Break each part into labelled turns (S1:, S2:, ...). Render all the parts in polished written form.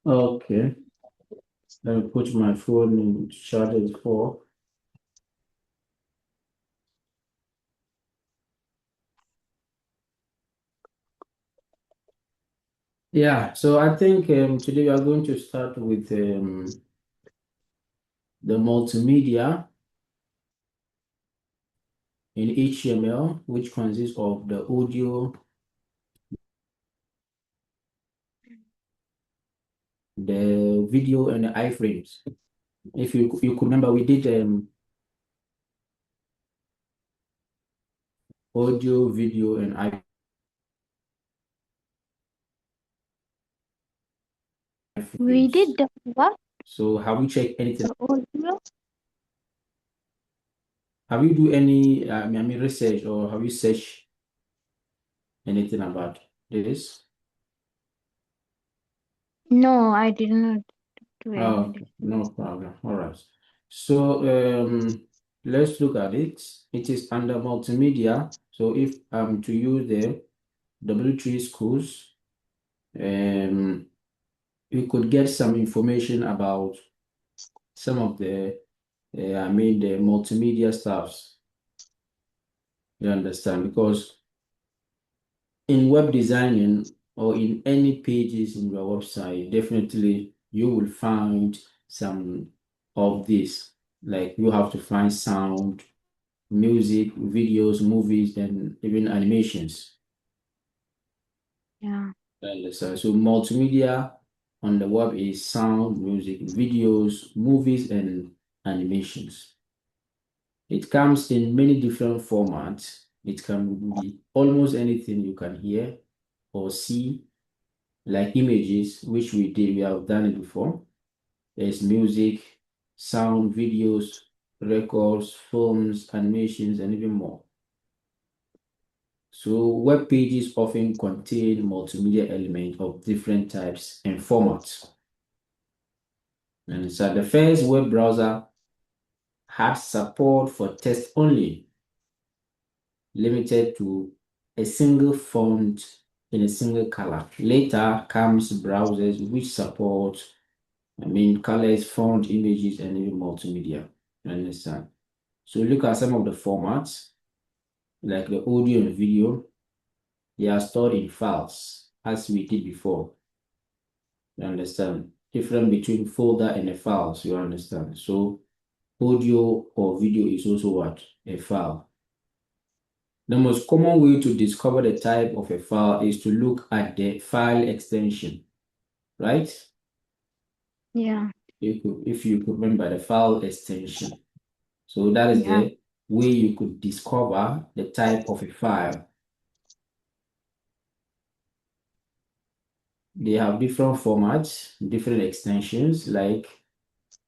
S1: Okay. Let me put my phone in charge for. Yeah, so I think today we are going to start with the multimedia in HTML, which consists of the audio, the video, and the iframes. If you could remember, we did audio, video, and iframes.
S2: We did the what?
S1: So have you checked anything?
S2: The audio?
S1: Have you do any research, or have you searched anything about this?
S2: No, I did not do any
S1: Oh,
S2: research.
S1: no problem. All right. So let's look at it. It is under multimedia. So if I'm to use the W3 schools, you could get some information about some of the the multimedia stuffs. You understand? Because in web designing or in any pages in your website, definitely you will find some of this. Like you have to find sound, music, videos, movies, and even animations.
S2: Yeah.
S1: So multimedia on the web is sound, music, videos, movies, and animations. It comes in many different formats. It can be almost anything you can hear or see, like images, which we did, we have done it before. There's music, sound, videos, records, films, animations, and even more. So web pages often contain multimedia elements of different types and formats. And so the first web browser had support for text only, limited to a single font in a single color. Later comes browsers which support colors, font, images, and even multimedia. You understand? So look at some of the formats, like the audio and video. They are stored in files, as we did before. You understand? Different between folder and a file, so you understand. So audio or video is also what? A file. The most common way to discover the type of a file is to look at the file extension, right?
S2: Yeah.
S1: If you could remember the file extension. So that is
S2: Yeah.
S1: the way you could discover the type of a file. They have different formats, different extensions like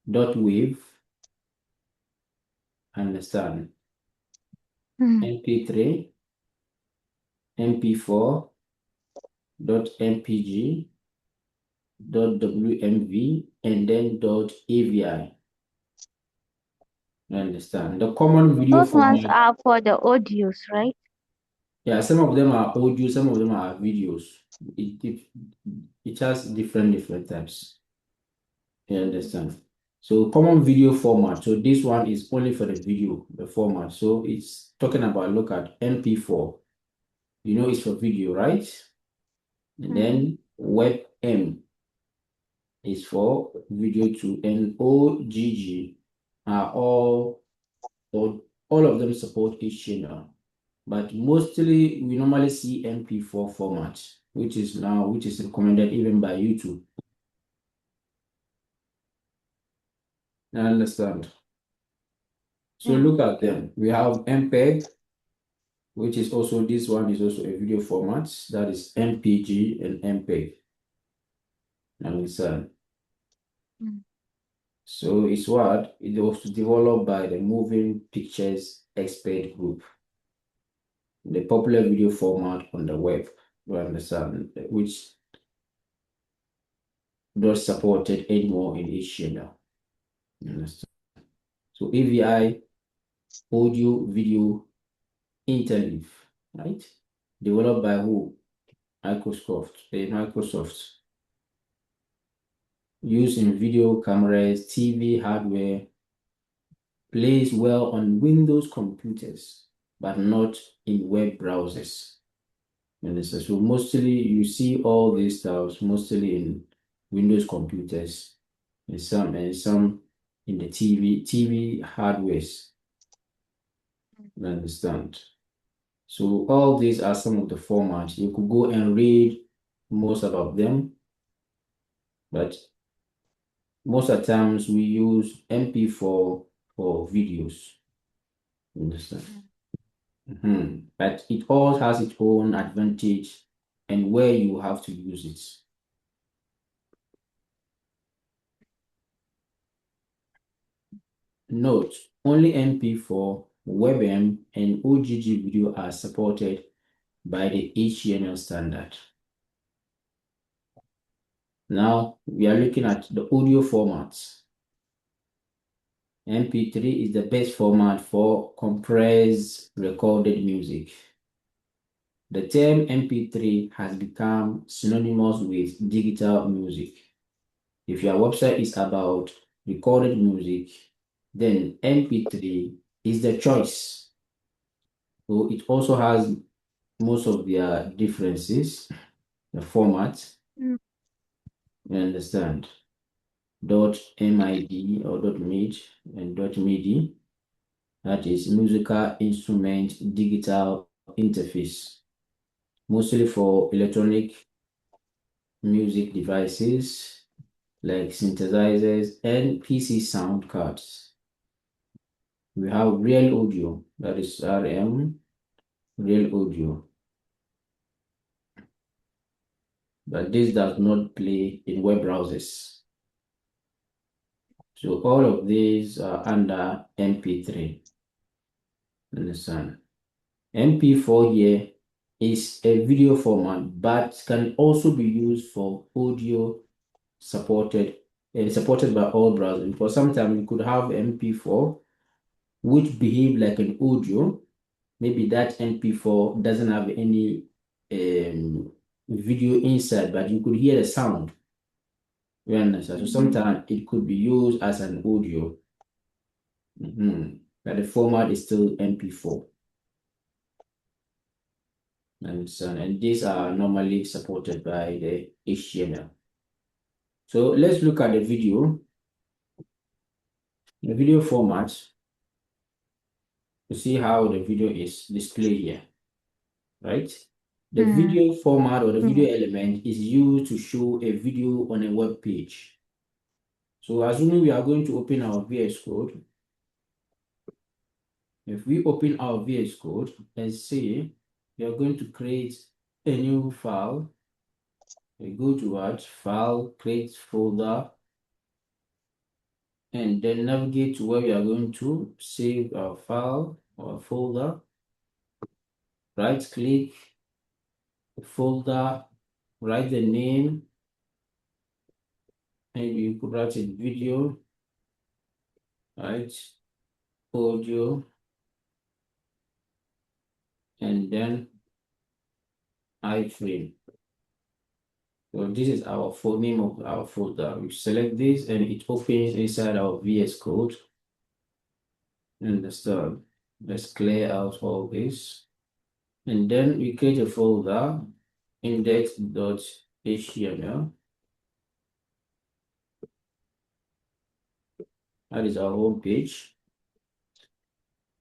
S1: .wav, understand, MP3, MP4, .mpg, .wmv, and then .avi. You understand? The common video
S2: Those ones
S1: format,
S2: are for the audios, right?
S1: yeah, some of them are audio, some of them are videos. It has different types. You understand? So common video format. So this one is only for the video, the format. So it's talking about, look at MP4. You know it's for video, right? And then WebM is for video too. And OGG are all of them support HTML. But mostly we normally see MP4 format, which is recommended even by YouTube. I understand. So
S2: Yeah.
S1: look at them. We have MPEG, which is also, this one is also a video format, that is MPG and MPEG. Understand? So it's what it was developed by the Moving Pictures Expert Group, the popular video format on the web. You understand? Which not supported anymore in HTML. You understand? So AVI, audio, video, interleave, right? Developed by who? Microsoft. Used in video cameras, TV hardware, plays well on Windows computers, but not in web browsers. So mostly you see all these styles mostly in Windows computers and some in the TV hardwares. You understand? So all these are some of the formats. You could go and read most about them, but most of the times we use MP4 for videos. You understand? But it all has its own advantage and where you have to use it. Note, only MP4, WebM, and OGG video are supported by the HTML standard. Now we are looking at the audio formats. MP3 is the best format for compressed recorded music. The term MP3 has become synonymous with digital music. If your website is about recorded music, then MP3 is the choice. So it also has most of their differences, the format,
S2: Mm.
S1: you understand. .mid or .mid and .midi, that is musical instrument digital interface, mostly for electronic music devices like synthesizers and PC sound cards. We have real audio, that is RM, real audio, but this does not play in web browsers. So all of these are under MP3. Understand? MP4 here is a video format, but can also be used for audio supported and supported by all browsers. Because sometimes you could have MP4 which behave like an audio. Maybe that MP4 doesn't have any video inside, but you could hear the sound. You understand? So sometimes it could be used as an audio, but the format is still MP4. And these are normally supported by the HTML. So let's look at the video format to see how the video is displayed here, right? The
S2: Mm.
S1: video format or the
S2: Yeah.
S1: video element is used to show a video on a web page. So assuming we are going to open our VS Code, if we open our VS Code and say we are going to create a new file, we go to what? File, create folder, and then navigate to where we are going to save our file or folder. Right click the folder, write the name, and you could write a video, right? Audio, and then iframe. So this is our full name of our folder. We select this and it opens inside our VS Code. Understand? Let's clear out all this. And then we create a folder, index.html. That is our home page,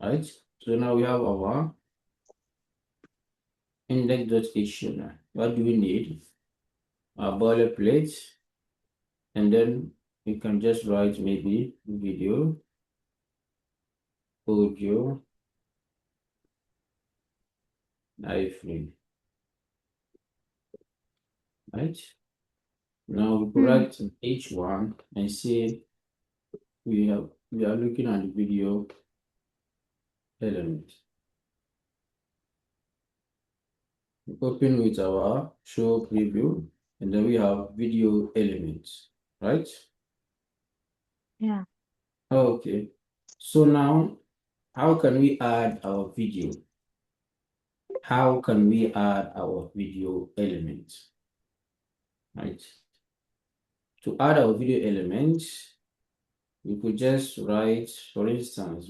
S1: right? So now we have our index.html. What do we need? Our boilerplate, and then we can just write maybe video, audio, iframe, right? Now we could write H1 and say we are looking at the video element. We open with our show preview, and then we have video elements, right?
S2: Yeah.
S1: Okay. So now, how can we add our video? how can we add our video element, right? To add our video element, we could just write, for instance,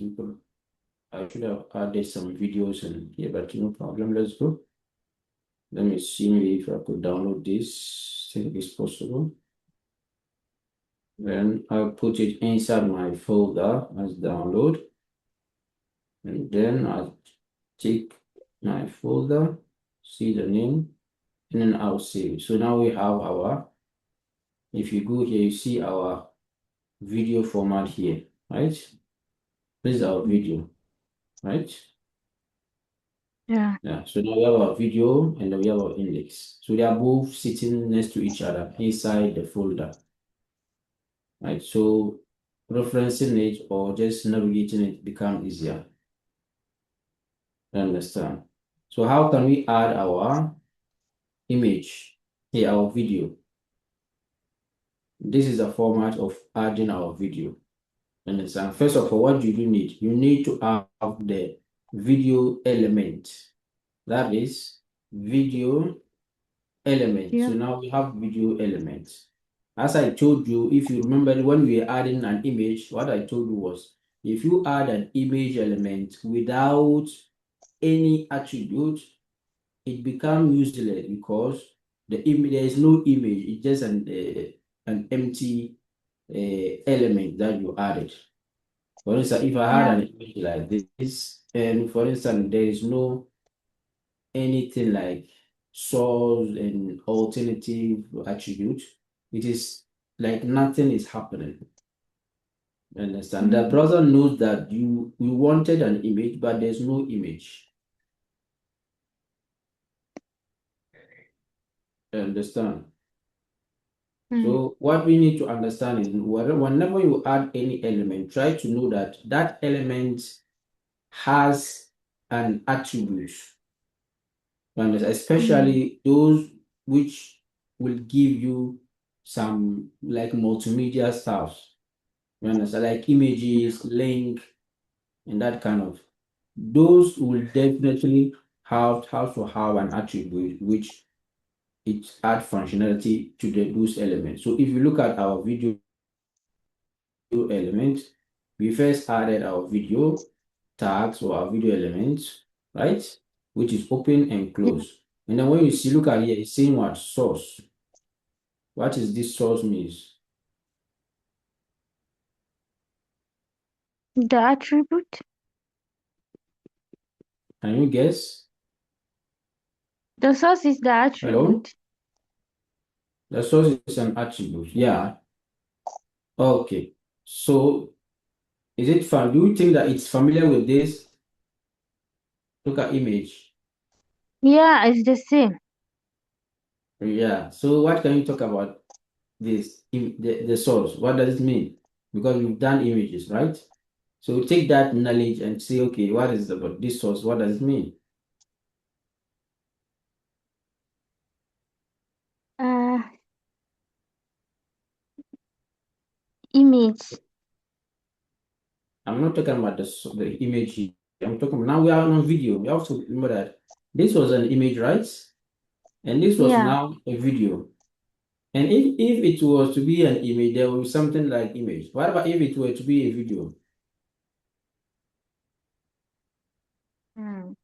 S1: I should have added some videos in here, but no problem, let's go. Let me see if I could download this, I think it's possible. Then I'll put it inside my folder as download. And then I'll take my folder, see the name, and then I'll save. So now we have our, if you go here, you see our video format here, right? This is our video, right?
S2: Yeah.
S1: Yeah, so now we have our video and then we have our index. So they are both sitting next to each other inside the folder, right? So referencing it or just navigating it become easier. You understand? So how can we add our image here, our video? This is a format of adding our video. Understand? First of all, what do you need? You need to have the video element. That is video element.
S2: Yeah.
S1: So now we have video elements. As I told you, if you remember when we were adding an image, what I told you was if you add an image element without any attribute, it becomes useless because there is no image. It's just an empty element that you added. For instance, if I
S2: Yeah.
S1: had an image like this, and for instance, there is no anything like source and alternative attribute, it is like nothing is happening. You understand? The
S2: Mm.
S1: browser knows that you wanted an image, but there's no image. You understand?
S2: Mm.
S1: So what we need to understand is whenever you add any element, try to know that that element has an attribute. You understand?
S2: Mm.
S1: Especially those which will give you some like multimedia stuff. You understand? Like images, link, and that kind of. Those will definitely have to have an attribute which it add functionality to those elements. So if you look at our video element, we first added our video tags or our video elements, right? Which is open and
S2: Yeah.
S1: close. And then when you see, look at here, it's saying what source. What is this source means?
S2: The attribute.
S1: Can you guess?
S2: The source is the
S1: Hello?
S2: attribute.
S1: The source is an attribute. Yeah. Okay. So is it fun? Do you think that it's familiar with this? Look at image.
S2: Yeah, it's the same.
S1: Yeah. So what can you talk about this? The source. What does it mean? Because we've done images, right? So take that knowledge and say, okay, what is about this source? What does it mean?
S2: Uh, image.
S1: I'm not talking about the image here. I'm talking now we are on video. We have to remember that this was an image, right? And this was
S2: Yeah.
S1: now a video. And if it was to be an image, there will be something like image. What about if it were to be a video?
S2: Mm.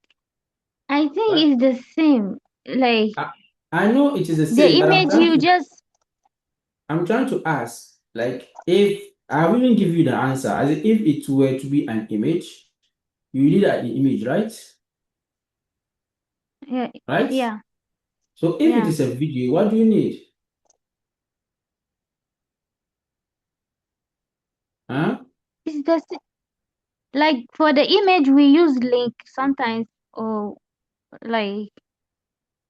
S2: I think
S1: But
S2: it's the same. Like
S1: I, I know it is the
S2: the
S1: same, but
S2: image you just.
S1: I'm trying to ask, like, if I wouldn't give you the answer, as if it were to be an image, you need an image, right?
S2: Yeah.
S1: Right?
S2: Yeah.
S1: So if it
S2: Yeah.
S1: is a video, what do you need? Huh?
S2: It's the like for the image we use link sometimes or like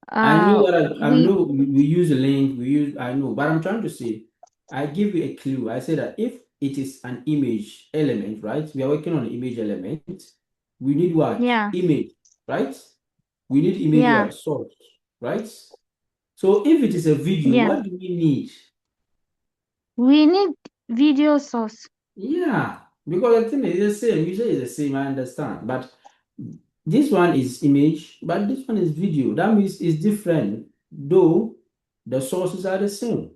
S1: I know what I
S2: we
S1: know we use a link, I know, but I'm trying to say, I give you a clue. I say that if it is an image element, right? We are working on an image element. We need what?
S2: yeah.
S1: Image, right? We need image
S2: Yeah.
S1: what? Source, right? So if it is a video,
S2: Yeah.
S1: what do we need?
S2: We need video source.
S1: Yeah, because the thing is the same. You say it's the same, I understand. But This one is image, but this one is video. That means it's different, though the sources are the same.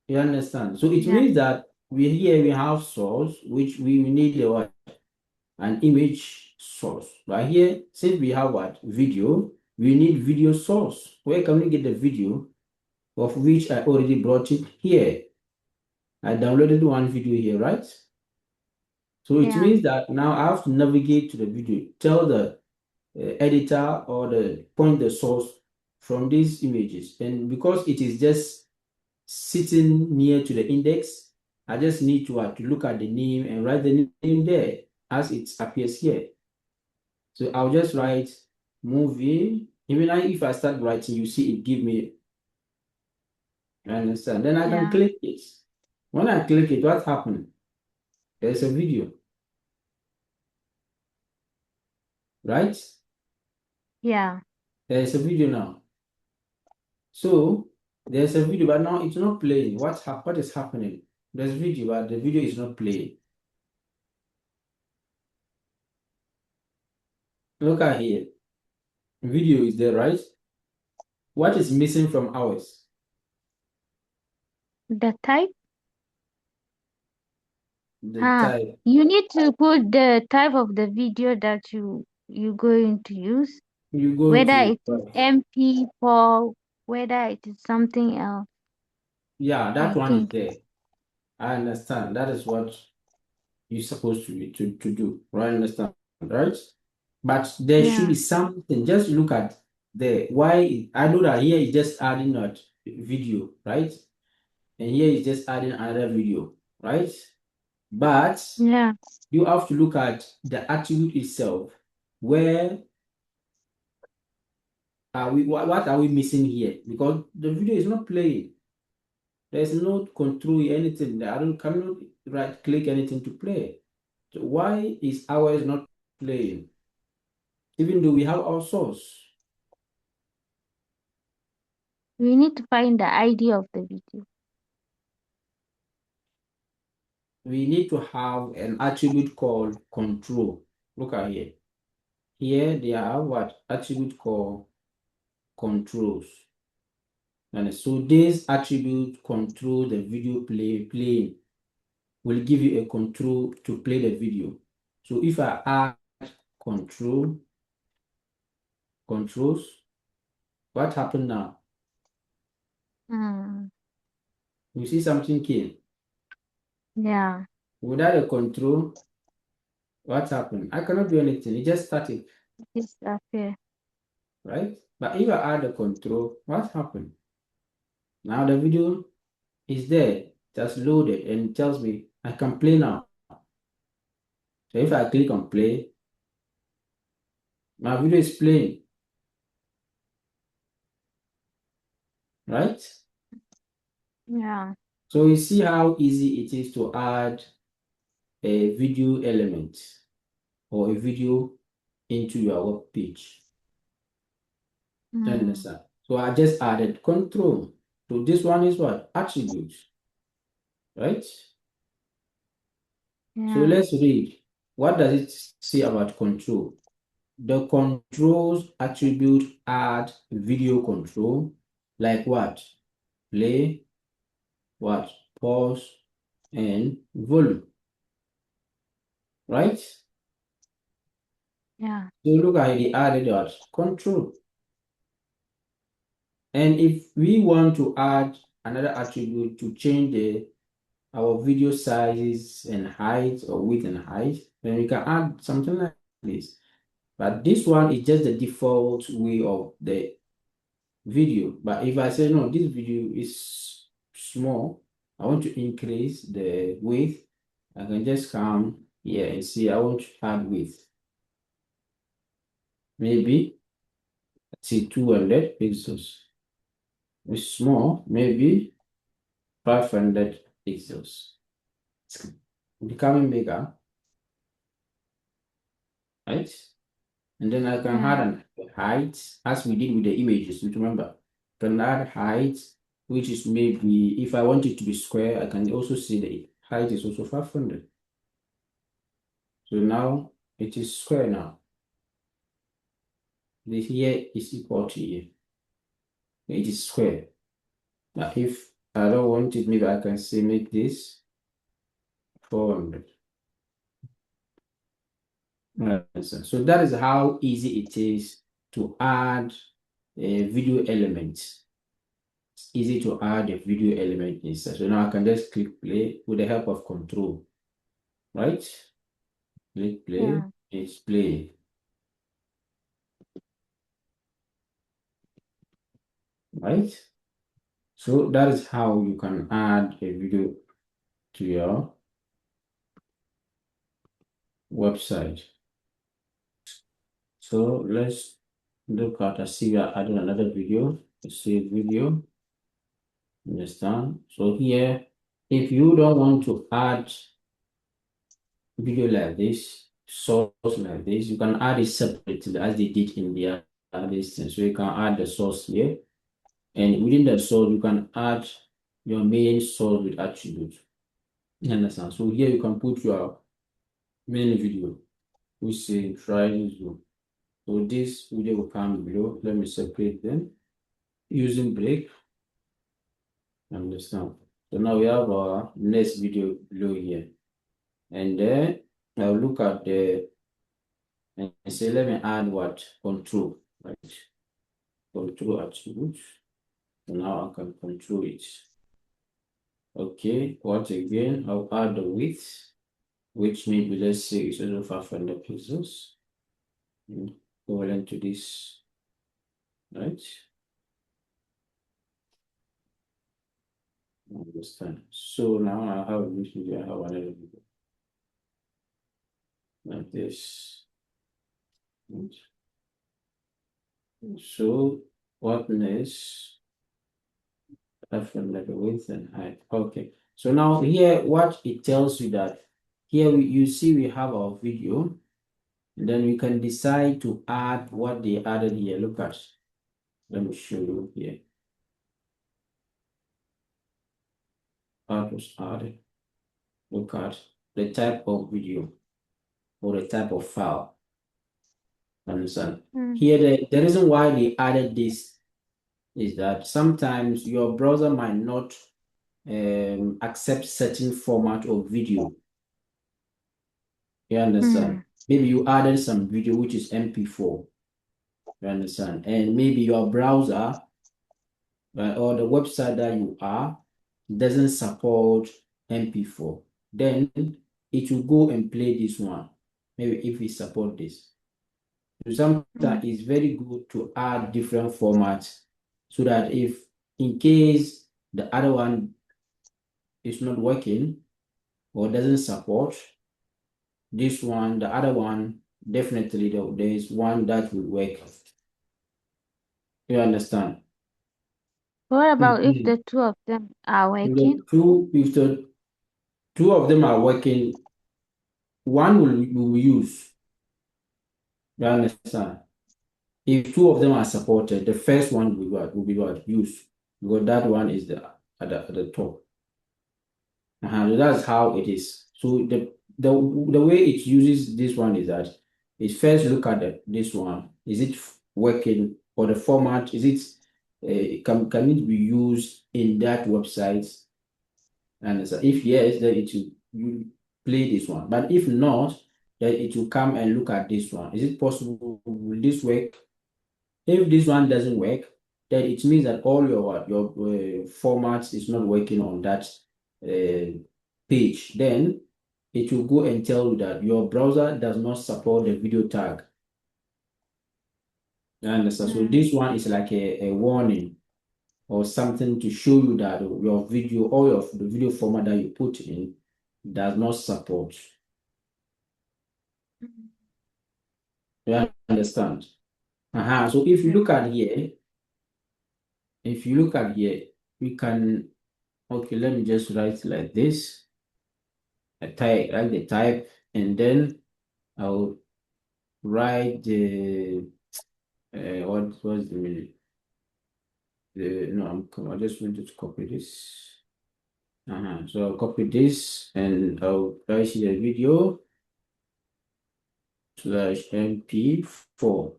S1: You understand? So it
S2: Yeah.
S1: means that we have source, which we need a what? An image source. But here, since we have what? Video, we need video source. Where can we get the video of which I already brought it here? I downloaded one video here, right? So it
S2: Yeah.
S1: means that now I have to navigate to the video, tell the editor or the point the source from these images. And because it is just sitting near to the index, I just need to look at the name and write the name there as it appears here. So I'll just write movie. Even if I start writing, you see it give me, you understand? Then I can
S2: Yeah.
S1: click it. When I click it, what happened? There's a video, right?
S2: Yeah.
S1: There's a video now. So there's a video, but now it's not playing. What is happening? There's video, but the video is not playing. Look at here. Video is there, right? What is missing from ours?
S2: The type.
S1: The type.
S2: You need to put the type of the video that you going to use,
S1: You're going
S2: whether
S1: to,
S2: it is MP4, whether it is something else.
S1: yeah, that
S2: I
S1: one is
S2: think.
S1: there. I understand. That is what you're supposed to be to do. Right? I understand, right? But there should
S2: Yeah.
S1: be something. Just look at there. Why I know that here is just adding that video, right? And here is just adding another video, right? But
S2: Yeah.
S1: you have to look at the attribute itself. Where are we? What are we missing here? Because the video is not playing. There's no control anything. I don't cannot right click anything to play. So why is ours not playing? Even though we have our source,
S2: We need to find the ID of the video.
S1: we need to have an attribute called control. Look at here. Here they have what attribute called controls. And so this attribute control the video playing will give you a control to play the video. So if I add controls, what happened now?
S2: Hmm.
S1: You see something came.
S2: Yeah.
S1: Without a control, what happened? I cannot do anything. It just started,
S2: It's okay.
S1: right? But if I add a control, what happened? Now the video is there, just loaded, and it tells me I can play now. So if I click on play, my video is playing, right?
S2: Yeah.
S1: So you see how easy it is to add a video element or a video into your web page. Do you
S2: Hmm.
S1: understand? So I just added control. So this one is what? Attributes, right? So
S2: Yeah.
S1: let's read. What does it say about control? The controls attribute add video control, like what? Play, what? Pause, and volume, right?
S2: Yeah.
S1: So look at the added what? Control. And if we want to add another attribute to change our video sizes and height or width and height, then we can add something like this. But this one is just the default way of the video. But if I say no, this video is small, I want to increase the width, I can just come here and see I want to add width. Maybe let's see 200 pixels. It's small, maybe 500 pixels. It's becoming bigger, right? And then I can add
S2: Yeah.
S1: an height as we did with the images. Remember, can add height, which is maybe if I want it to be square, I can also see the height is also 500. So now It is square now. This here is equal to here. It is square. Now, if I don't want it, maybe I can say make this 400. So that is how easy it is to add a video element. It's easy to add a video element inside. So now I can just click play with the help of control, right? Click play,
S2: Yeah.
S1: it's play, right? So that is how you can add a video to your website. So let's look at, I see we are adding another video. Let's see video, understand? So here, if you don't want to add video like this, source like this, you can add it separately as they did in the other thing. So you can add the source here, and within the source, you can add your main source with attribute. You understand? So here you can put your main video. We say try this one. So this video will come below. Let me separate them using break. Understand? So now we have our next video below here. And then I'll look at the and say let me add what control, right? Control attribute. So now I can control it. Okay, what again? I'll add the width, which maybe let's say it's also 500 pixels. Equivalent to this, right? Understand. So now I have this video, I have another video like this. Right. So what next? From the width and height. Okay. So now here, what it tells you that here you see we have our video, and then we can decide to add what they added here. Look at, let me show you here. What was added? Look at the type of video or the type of file. Understand?
S2: Mm.
S1: Here, the reason why they added this is that sometimes your browser might not accept certain format of video. You understand?
S2: Mm.
S1: Maybe you added some video which is MP4. You understand? And maybe your browser or the website that you are doesn't support MP4. Then it will go and play this one. Maybe if we support this. So sometimes
S2: Mm.
S1: it's very good to add different formats so that if in case the other one is not working or doesn't support this one, the other one, definitely there is one that will work. You understand?
S2: What about if
S1: Mhm.
S2: the two of them are
S1: If
S2: working?
S1: the two of them are working, one will use. You understand? If two of them are supported, the first one will be what? Use. Because that one is at the top. So that's how it is. So the way it uses this one is that it first look at this one. Is it working or the format? Is it can it be used in that website? And so if yes, then it will you play this one. But if not, then it will come and look at this one. Is it possible? Will this work? If this one doesn't work, then it means that all your formats is not working on that page. Then it will go and tell you that your browser does not support the video tag. You understand? So
S2: Mm.
S1: this one is like a warning or something to show you that your video or the video format that you put in does not support.
S2: Mm.
S1: You understand? So if you
S2: Yeah.
S1: look at here, we can, okay, let me just write like this. I write the type, and then I'll write the what was the meaning? No, I just wanted to copy this. So I'll copy this and I'll write the video. slash mp4.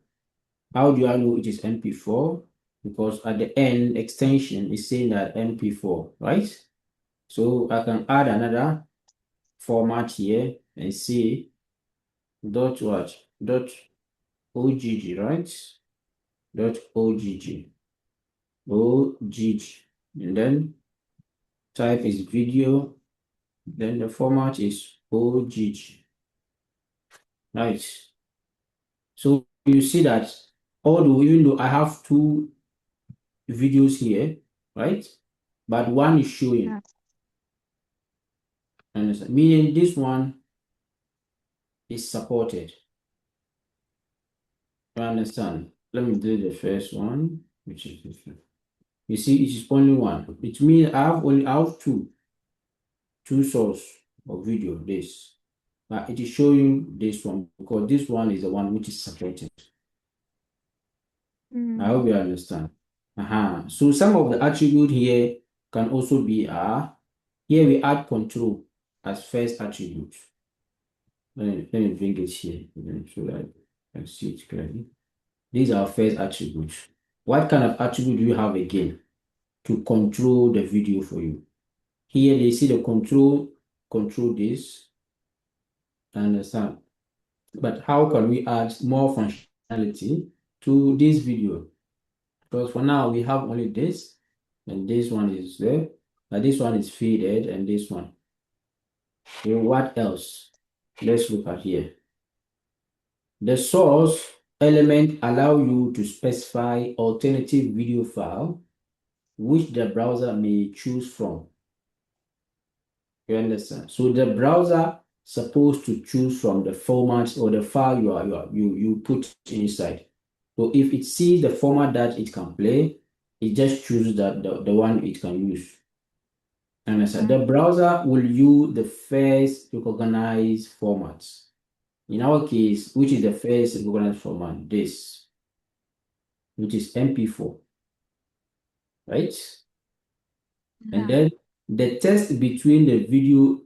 S1: How do I know it is mp4? Because at the end extension is saying that mp4, right? So I can add another format here and say dot what? Dot ogg, right? Dot ogg, ogg, and then type is video, then the format is ogg, right? So you see that although even though I have two videos here, right? But one is showing,
S2: Yeah.
S1: understand? Meaning this one is supported. You understand? Let me do the first one, which is this one. You see, it is only one. It means I have two source of video. This, but it is showing this one because this one is the one which is supported. I
S2: Mm.
S1: hope you understand. So some of the attribute here can also be here we add control as first attribute. Let me bring it here so that I can see it clearly. These are first attributes. What kind of attribute do you have again to control the video for you? Here they see the control this. I understand. But how can we add more functionality to this video? Because for now we have only this, and this one is there. But this one is faded, and this one. So what else? Let's look at here. The source element allow you to specify alternative video file which the browser may choose from. You understand? So the browser supposed to choose from the format or the file you put inside. So if it sees the format that it can play, it just chooses that the one it can use. Understand?
S2: Yeah.
S1: The browser will use the first recognized formats. In our case, which is the first recognized format? This, which is MP4, right? And
S2: Yeah.
S1: then the text between the video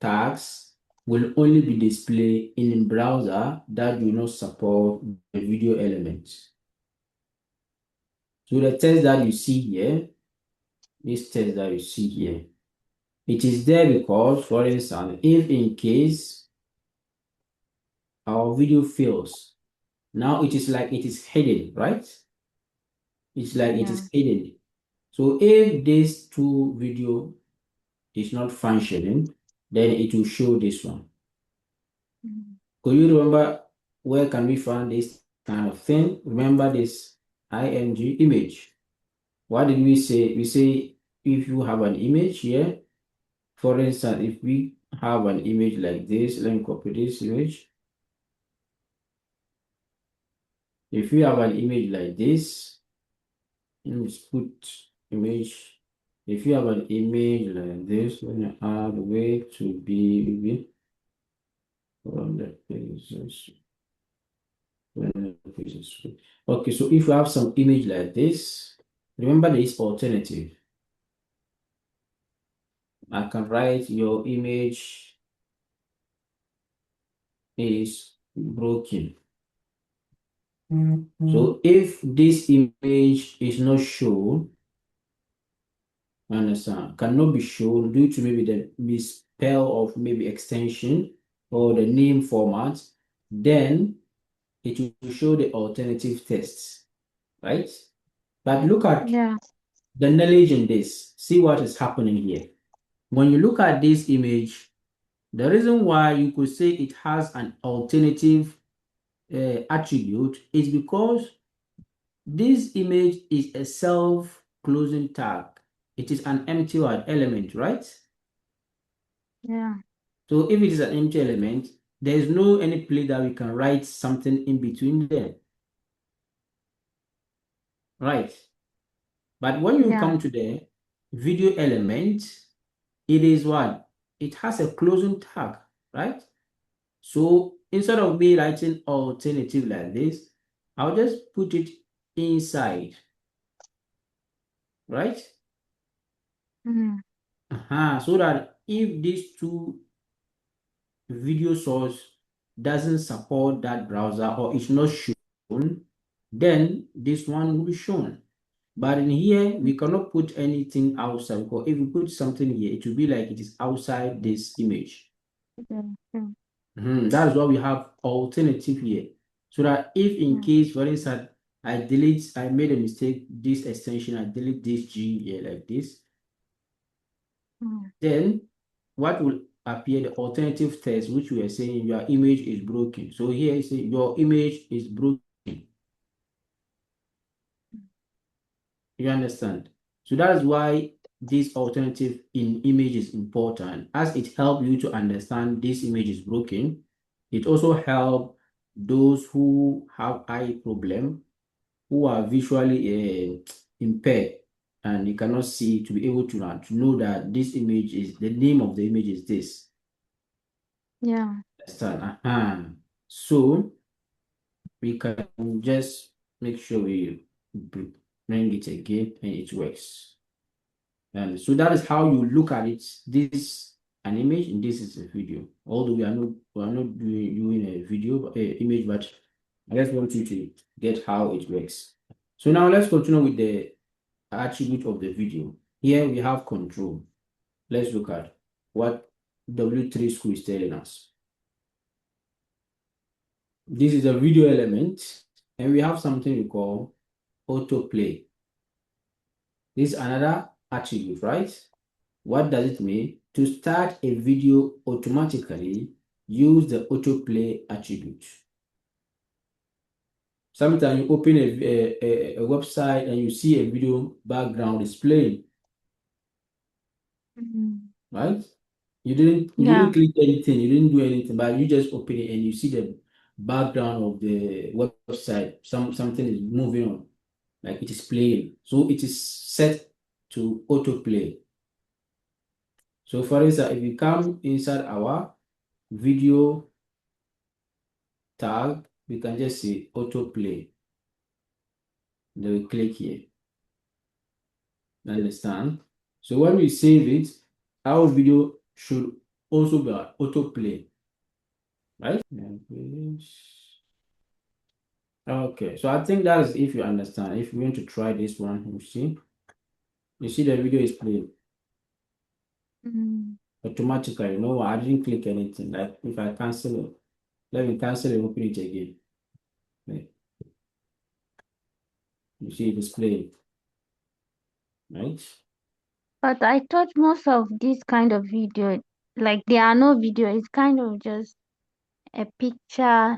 S1: tags will only be displayed in browser that do not support the video elements. So the text that you see here, this text that you see here, it is there because, for instance, if in case our video fails, now it is like it is hidden, right? It's like it
S2: Yeah.
S1: is hidden. So if this two video is not functioning, then it will show this one.
S2: Mm.
S1: Could you remember where can we find this kind of thing? Remember this ing image. What did we say? We say if you have an image here, for instance, if we have an image like this, let me copy this image. If we have an image like this, let me put image. If you have an image like this, let me add way to be on the pages. Okay, so if you have some image like this, remember there is alternative. I can write your image is broken. So if this image is not shown, understand, cannot be shown due to maybe the misspell of maybe extension or the name format, then it will show the alternative tests, right? But look at
S2: Yeah.
S1: the knowledge in this. See what is happening here. When you look at this image, the reason why you could say it has an alternative attribute is because this image is a self-closing tag. It is an empty word element, right?
S2: Yeah.
S1: So if it is an empty element, there is no any place that we can write something in between there, right? But when you
S2: Yeah.
S1: come to the video element, it is what? It has a closing tag, right? So instead of me writing alternative like this, I'll just put it inside, right?
S2: Mm.
S1: So that if these two video source doesn't support that browser or is not shown, then this one will be shown. But in here, we cannot put anything outside, because if we put something here, it will be like it is outside this image.
S2: Mm-hmm.
S1: That's why we have alternative here. So that if in case, for instance, I made a mistake, this extension, I delete this G here like this, then what will appear? The alternative text, which we are saying your image is broken. So here you say your image is broken. You understand? So that's why this alternative in image is important, as it helps you to understand this image is broken. It also helps those who have eye problem, who are visually impaired, and you cannot see, to be able to know that this image is, the name of the image is this.
S2: Yeah.
S1: Understand? So we can just make sure we bring it again and it works. And so that is how you look at it. This an image and this is a video. Although we are not doing a video image, but I just want you to get how it works. So now let's continue with the attribute of the video. Here we have control. Let's look at what W3 school is telling us. This is a video element, and we have something we call autoplay. This is another attribute, right? What does it mean? To start a video automatically, use the autoplay attribute. Sometimes you open a website and you see a video background is playing, right? You didn't
S2: Yeah.
S1: click anything, you didn't do anything, but you just open it and you see the background of the website. Something is moving on, like it is playing. So it is set to autoplay. So for instance, if you come inside our video tag, we can just say autoplay. Then we click here. Understand? So when we save it, our video should also be autoplay, right? Okay, so I think that's if you understand. If you want to try this one, you see the video is playing automatically. No, I didn't click anything. Like if I cancel it, let me cancel and open it again. Like, you see it is playing, right?
S2: But I thought most of this kind of video, like there are no video, it's kind of just a picture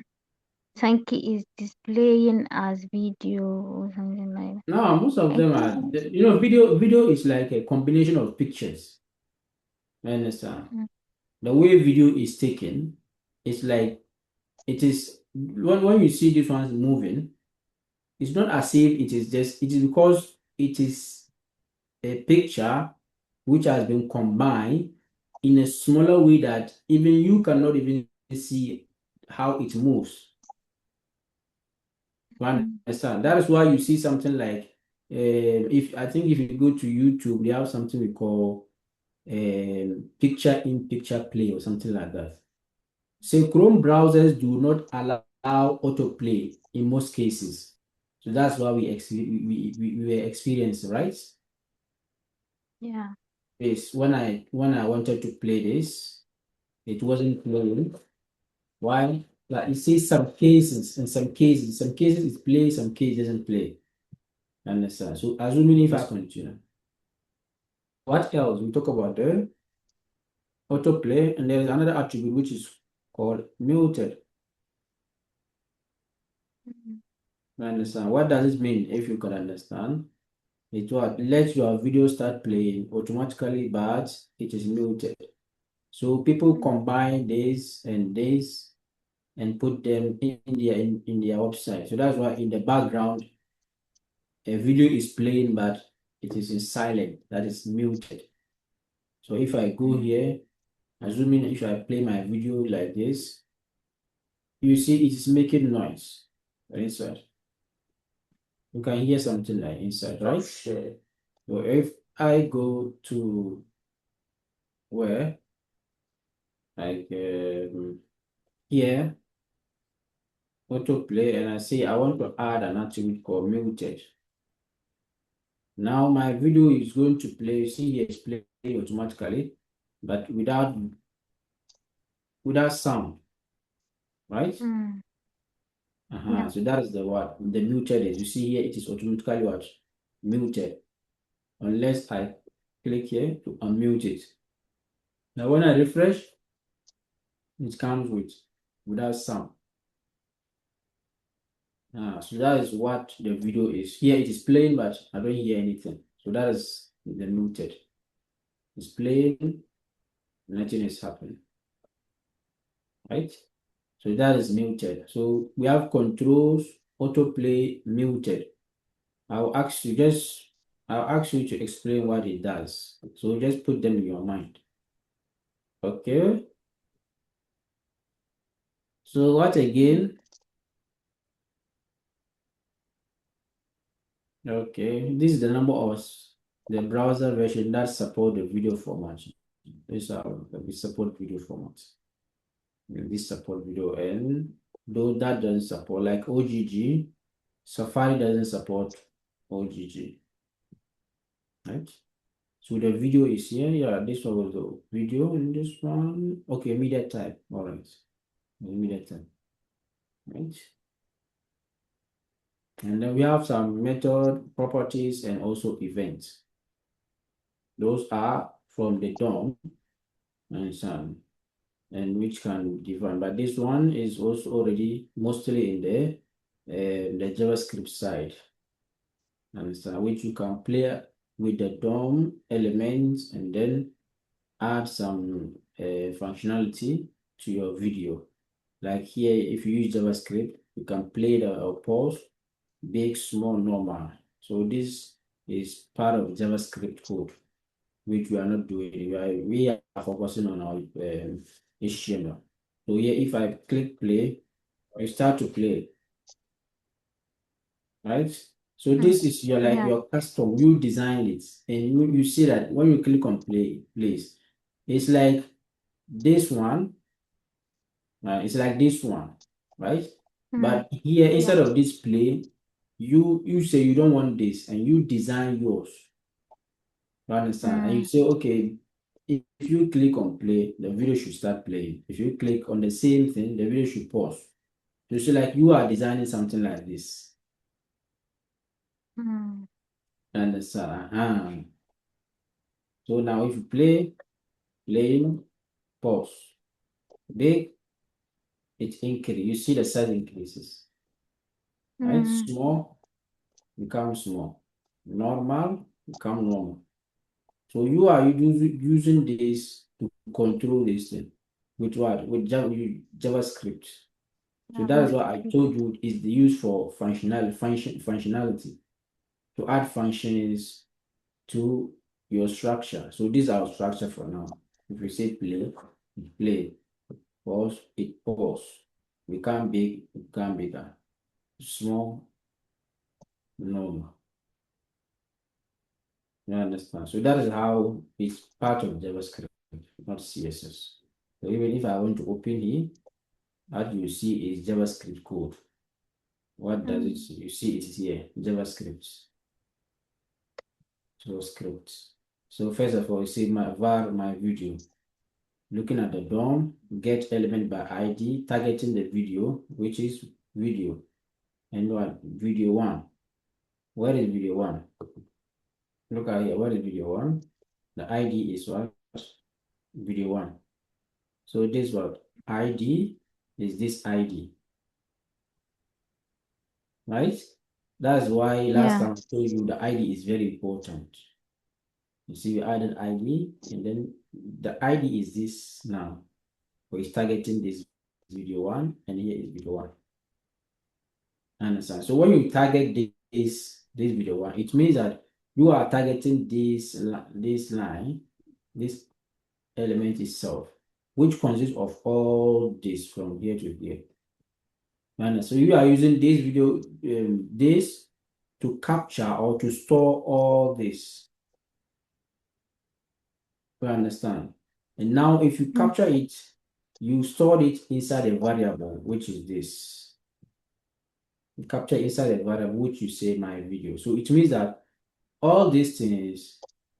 S2: Sankey is displaying as video or something like that.
S1: No, most of
S2: I
S1: them
S2: think
S1: are, video is like a combination of pictures. You understand? The way video is taken, it's like it is when you see this one moving, it's not as if it is because it is a picture which has been combined in a smaller way that even you cannot even see how it moves. You understand? That is why you see something like if I think if you go to YouTube, they have something we call picture in picture play or something like that. So Chrome browsers do not allow autoplay in most cases. So that's why we were experiencing, right?
S2: yeah.
S1: Yes, when I wanted to play this, it wasn't playing. Why? Like you see some cases it plays, some cases it doesn't play. Understand? So assuming if I continue. What else? We talk about the autoplay, and there is another attribute which is called muted. Understand? What does it mean if you can understand? It will let your video start playing automatically, but it is muted. So people combine this and put them in their website. So that's why in the background a video is playing, but it is in silent, that is muted. So if I go here, assuming if I play my video like this, you see it is making noise inside. You can hear something like inside, right? So if I go to where, like here, autoplay, and I say I want to add an attribute called muted. Now my video is going to play. See here, it's playing automatically, but without sound, right?
S2: Mm. Yeah.
S1: So that is the what the muted is. You see here, it is automatically what muted, unless I click here to unmute it. Now when I refresh, it comes without sound. So that is what the video is. Here it is playing, but I don't hear anything. So that is the muted. It's playing, nothing is happening, right? So that is muted. So we have controls, autoplay, muted. I'll ask you to explain what it does. So just put them in your mind. Okay. So what again? Okay, this is the number of the browser version that support the video format. These are we support video formats. This support video, and though that doesn't support like OGG, Safari doesn't support OGG, right? So the video is here. Yeah, this one was the video, and this one, okay, media type. All right, media type, right? And then we have some method properties and also events. Those are from the DOM and some, and which can be different. But this one is also already mostly in the JavaScript side, and so which you can play with the DOM elements and then add some functionality to your video. Like here, if you use JavaScript, you can play the pause, big, small, normal. So this is part of JavaScript code, which we are not doing. We are focusing on our HTML. So here, if I click play, I start to play, right? So
S2: Mm.
S1: this is your like
S2: Yeah.
S1: your custom. You design it, and you see that when you click on play, plays, it's like this one. It's like this one, right?
S2: Mm.
S1: But here,
S2: Yeah.
S1: instead of this play, you say you don't want this, and you design yours. You understand? And you
S2: Mm.
S1: say, okay, if you click on play, the video should start playing. If you click on the same thing, the video should pause. You see, like you are designing something like this.
S2: Mm.
S1: You understand? So now if you play, playing, pause, big, it increases. You see the size increases, right?
S2: Mm.
S1: Small becomes small. Normal become normal. So you are using this to control this thing with what? With JavaScript. So that is what I
S2: JavaScript.
S1: told you is the use for functionality to add functions to your structure. So these are our structure for now. If we say play, it play, pause, it pause. Become big, it become bigger. Small, normal. You understand? So that is how it's part of JavaScript, not CSS. So even if I want to open here, what you see is JavaScript code. What does it
S2: Mm.
S1: see? You see it is here, JavaScript. JavaScript. So first of all, you see my var my video. Looking at the DOM, get element by ID, targeting the video, which is video. And what? Video one. Where is video one? Look at here, where is video one? The ID is what? Video one. So this what? ID is this ID, right? That's why last
S2: Yeah.
S1: time I told you the ID is very important. You see, we added ID, and then the ID is this now. So it's targeting this video one, and here is video one. Understand? So when you target this video one, it means that you are targeting this line, this element itself, which consists of all this from here to here. And so you are using this video, this to capture or to store all this. You understand? And now if you
S2: Mm.
S1: capture it, you store it inside a variable, which is this. capture inside the variable which you say my video. So it means that all these things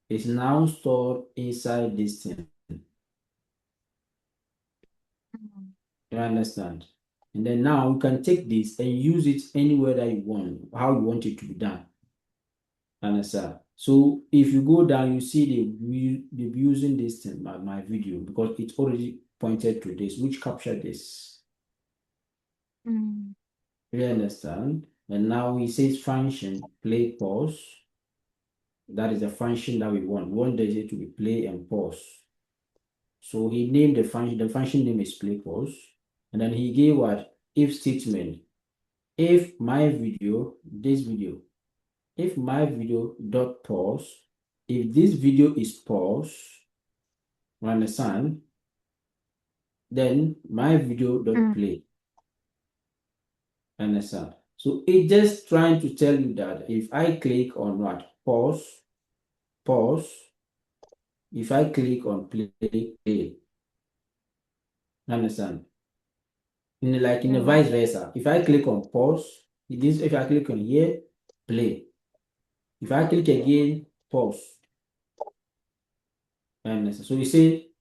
S1: is now stored inside this thing.
S2: Mm.
S1: You understand? And then now you can take this and use it anywhere that you want, how you want it to be done. Understand? So if you go down, you see they'll be using this thing, my video, because it's already pointed to this, which captured this.
S2: Mm.
S1: You understand? And now he says function, play, pause. That is the function that we want. We want the data to be play and pause. So he named the function name is play pause. And then he gave what? If statement. If my video, this video, if my video dot pause, if this video is pause, you understand? Then my video dot
S2: Mm.
S1: play. Understand? So it just trying to tell you that if I click on what? Pause. If I click on play, play. Understand? In the
S2: Yeah.
S1: vice versa. If I click on pause, if I click on here, play. If I click again, pause. Understand? So you say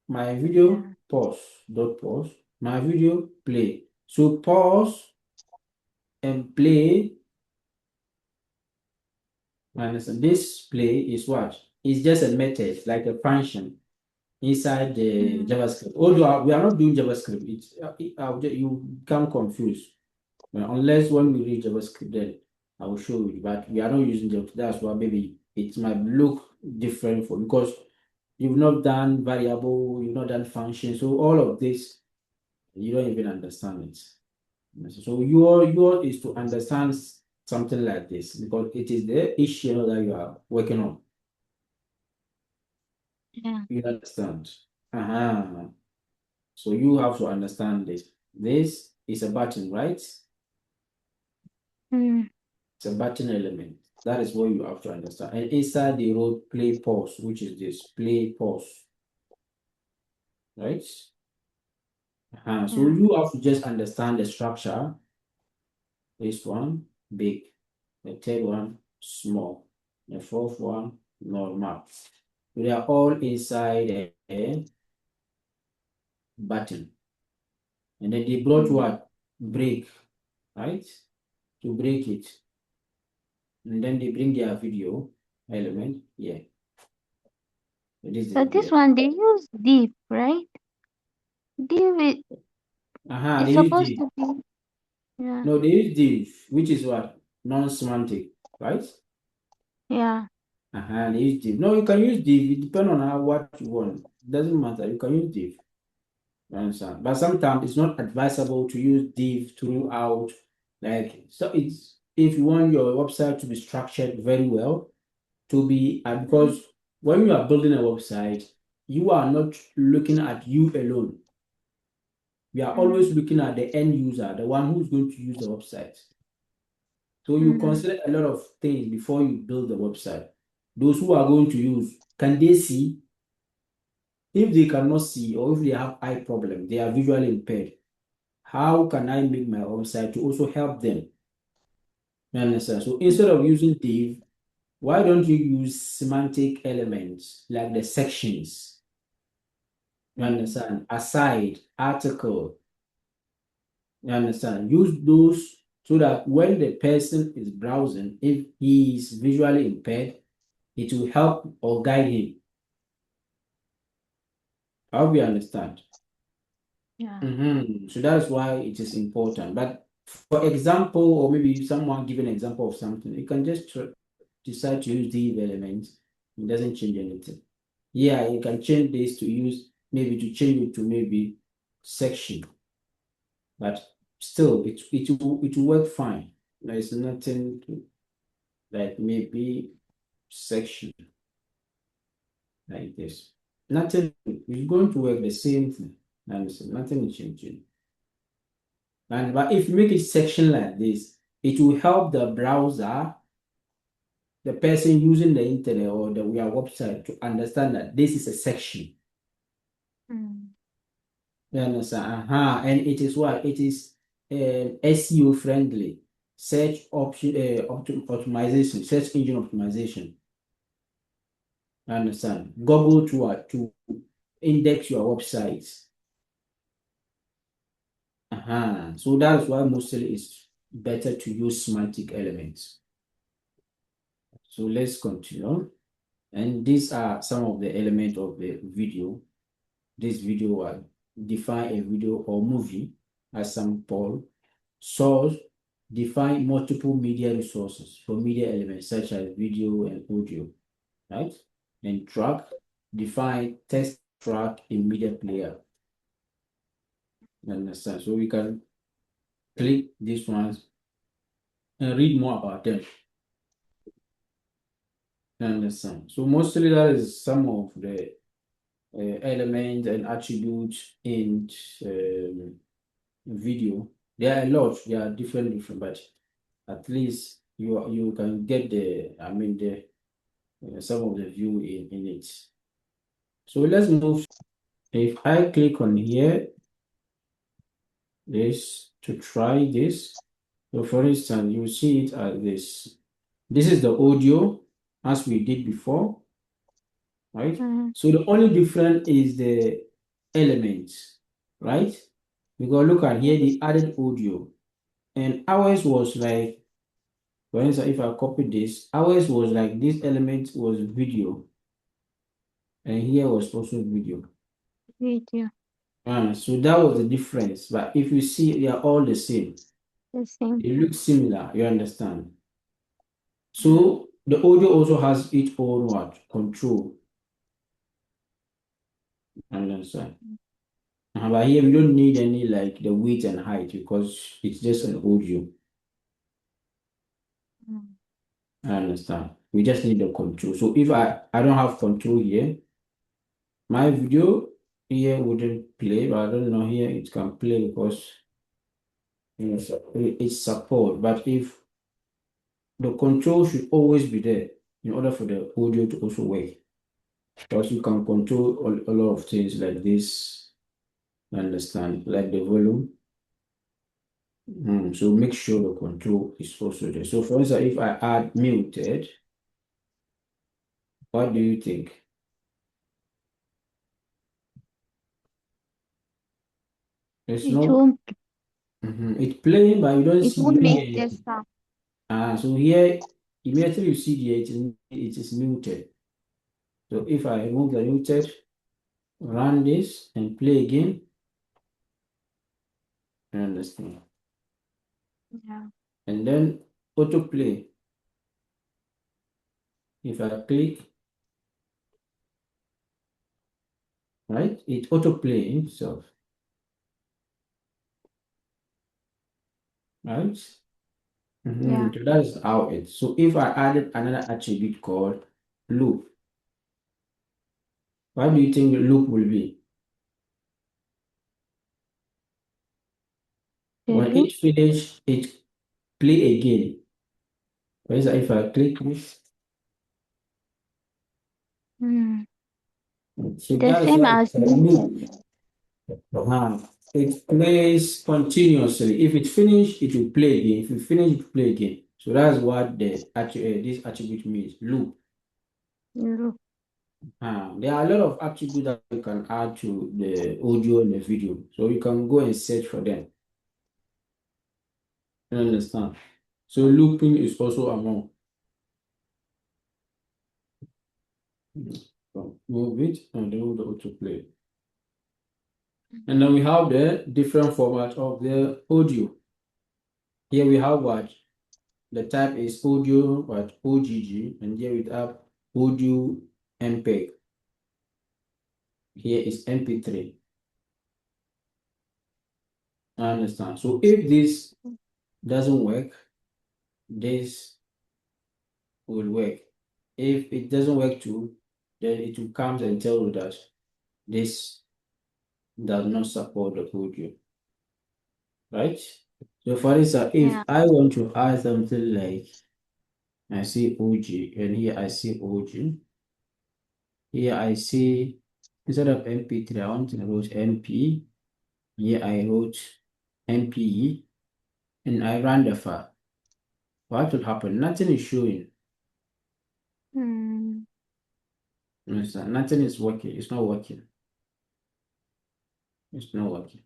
S1: my video
S2: Yeah.
S1: pause dot pause, my video play. So pause and play. Understand? This play is what? It's just a method, like a function inside the
S2: Mm.
S1: JavaScript. Although we are not doing JavaScript, you become confused. Well, unless when we read JavaScript, then I will show you. But we are not using JavaScript. That's why maybe it might look different for because you've not done variable, you've not done function. So all of this, you don't even understand it. So your is to understand something like this because it is the issue that you are working on.
S2: Yeah.
S1: You understand? Uh-huh. So you have to understand this. This is a button, right?
S2: Mm.
S1: It's a button element. That is what you have to understand. And inside the row play pause, which is this play pause, right? So
S2: Yeah.
S1: you have to just understand the structure. This one big, the third one small, the fourth one normal. They are all inside a button. And then they brought
S2: Mm.
S1: what? Break, right? To break it. And then they bring their video element. Yeah, it is the
S2: So this
S1: video.
S2: one they use div, right? Div
S1: They
S2: is
S1: use
S2: supposed
S1: div.
S2: to be, yeah.
S1: No, they use div, which is what? Non-semantic, right?
S2: Yeah.
S1: They use div. No, you can use div. It depends on what you want. It doesn't matter. You can use div. You understand? But sometimes it's not advisable to use div throughout. Like, so it's if you want your website to be structured very well, to be
S2: Mm.
S1: because when you are building a website, you are not looking at you alone. We are
S2: Mm.
S1: always looking at the end user, the one who's going to use the website. So you
S2: Mm.
S1: consider a lot of things before you build the website. Those who are going to use, can they see? If they cannot see or if they have eye problem, they are visually impaired. How can I make my website to also help them? You understand? So instead of using div, why don't you use semantic elements like the sections? You
S2: Mm.
S1: understand? Aside, article. You understand? Use those so that when the person is browsing, if he is visually impaired, it will help or guide him. I hope you understand.
S2: Yeah.
S1: So that's why it is important. But for example, or maybe someone give an example of something, you can just decide to use div elements. It doesn't change anything. Yeah, you can change this to use maybe to change it to maybe section, but still it will work fine. There is nothing like maybe section like this. Nothing is going to work the same thing. And so nothing is changing. And but if you make it section like this, it will help the browser, the person using the internet or the your website to understand that this is a section.
S2: Mm.
S1: You understand? And it is what? It is SEO friendly. search option, optimization, search engine optimization. I understand. Google to index your websites. So that's why mostly it's better to use semantic elements. So let's continue. And these are some of the elements of the video. This video will define a video or movie as sample. Source, define multiple media resources for media elements such as video and audio, right? And track, define text track in media player. You understand? So we can click these ones and read more about them. You understand? So mostly that is some of the elements and attributes in video. There are a lot. There are different, but at least you can get the some of the view in it. So let's move. If I click on here, this to try this. So for instance, you see it as this. This is the audio as we did before, right? So the only difference is the elements, right? Because look at here, the added audio, and ours was like, for instance, if I copy this, ours was like this element was video, and here was also video.
S2: Video.
S1: So that was the difference. But if you see, they are all the same.
S2: The same.
S1: They look similar, you understand? So the audio also has its own what? Control. Understand? But here we don't need any like the width and height because it's just an audio. I understand. We just need the control. So if I don't have control here, my video here wouldn't play, but I don't know here it can play because it's support. But if the control should always be there in order for the audio to also work. Because you can control a lot of things like this, understand, like the volume. So make sure the control is also there. So for instance, if I add muted, what do you think? It's
S2: It
S1: not,
S2: won't.
S1: it's playing, but you don't
S2: It
S1: see, you
S2: won't
S1: don't
S2: make
S1: hear
S2: the
S1: anything.
S2: sound.
S1: So here, immediately you see here, it is muted. So if I remove the muted, run this and play again, you understand.
S2: Yeah.
S1: And then autoplay. If I click, right, it autoplay itself, right?
S2: Yeah.
S1: So that is how it. So if I added another attribute called loop, what do you think the loop will be?
S2: The
S1: When
S2: loop.
S1: it finish, it play again. For example, if I click this, so
S2: The
S1: that is
S2: same
S1: why
S2: as
S1: it's a
S2: muted.
S1: loop. Uh-huh. It plays continuously. If it finish, it will play again. If it finish, it will play again. So that's what this attribute means, loop.
S2: Loop.
S1: There are a lot of attributes that you can add to the audio and the video. So you can go and search for them. You understand? So looping is also among. So move it and then the autoplay. And then we have the different format of the audio. Here we have what? The type is audio, what? OGG, and here we have audio MPEG. Here is MP3. I understand. So if this doesn't work, this will work. If it doesn't work too, then it will come and tell you that this does not support the audio, right? So for instance, if
S2: Yeah.
S1: I want to add something like I see OG and here I see OG, here I see instead of MP3, I want to wrote MP, here I wrote MPE and I run the file. What will happen? Nothing is showing.
S2: Mm.
S1: Nothing is working. It's not working. It's not working.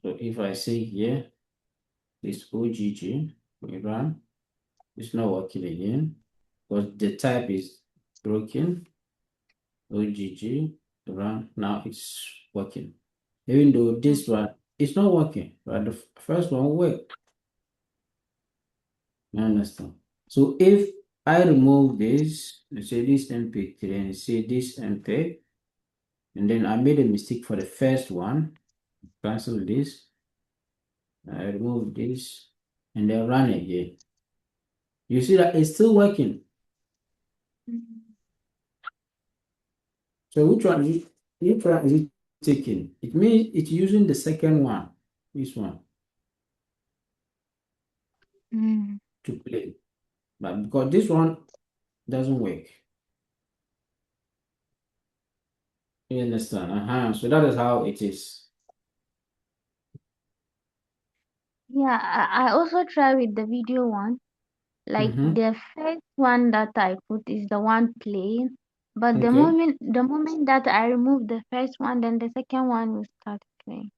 S1: So if I say here, this OGG, we run, it's not working again because the type is broken. OGG, run, now it's working. Even though this one is not working, but the first one worked. You understand? So if I remove this, let's say this MP3 and say this MP, and then I made a mistake for the first one, cancel this, I remove this, and then run again. You see that it's still working.
S2: Mm.
S1: So which one is it taking? It means it's using the second one, this one,
S2: Mm.
S1: to play. But because this one doesn't work. You understand? So that is how it is.
S2: Yeah, I also try with the video one. Like
S1: Mm-hmm.
S2: the first one that I put is the one playing, but
S1: Okay.
S2: the moment that I remove the first one, then the second one will start playing.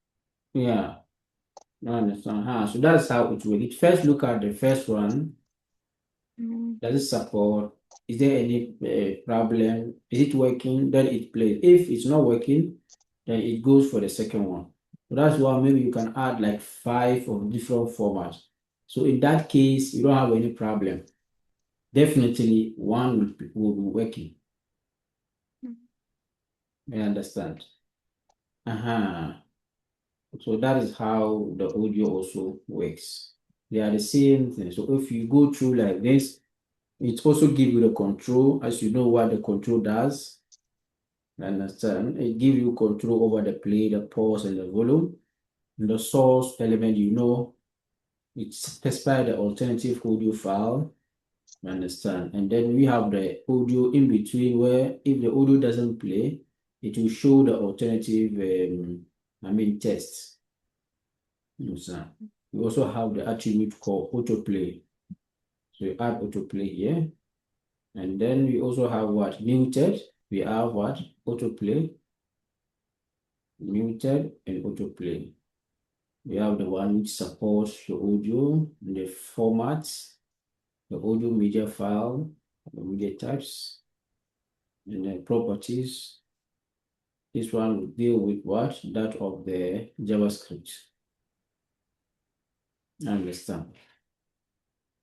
S1: Yeah. I understand. So that's how it will. It first look at the first one.
S2: Mm.
S1: Does it support? Is there any problem? Is it working? Then it plays. If it's not working, then it goes for the second one. So that's why maybe you can add like 5 of different formats. So in that case, you don't have any problem. Definitely one will be working.
S2: Mm.
S1: I understand. Uh-huh. So that is how the audio also works. They are the same thing. So if you go through like this, it also gives you the control, as you know what the control does. You understand? It gives you control over the play, the pause, and the volume. And the source element, it specifies the alternative audio file. You understand? And then we have the audio in between where if the audio doesn't play, it will show the alternative, text. You understand? We also have the attribute called autoplay. So you add autoplay here. And then we also have what? Muted. We have what? Autoplay, muted, and autoplay. We have the one which supports the audio, the formats, the audio media file, the media types, and the properties. This one will deal with what? That of the JavaScript. I understand.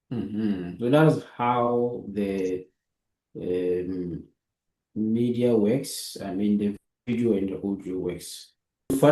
S1: So that's how the media works. The video and the audio works. For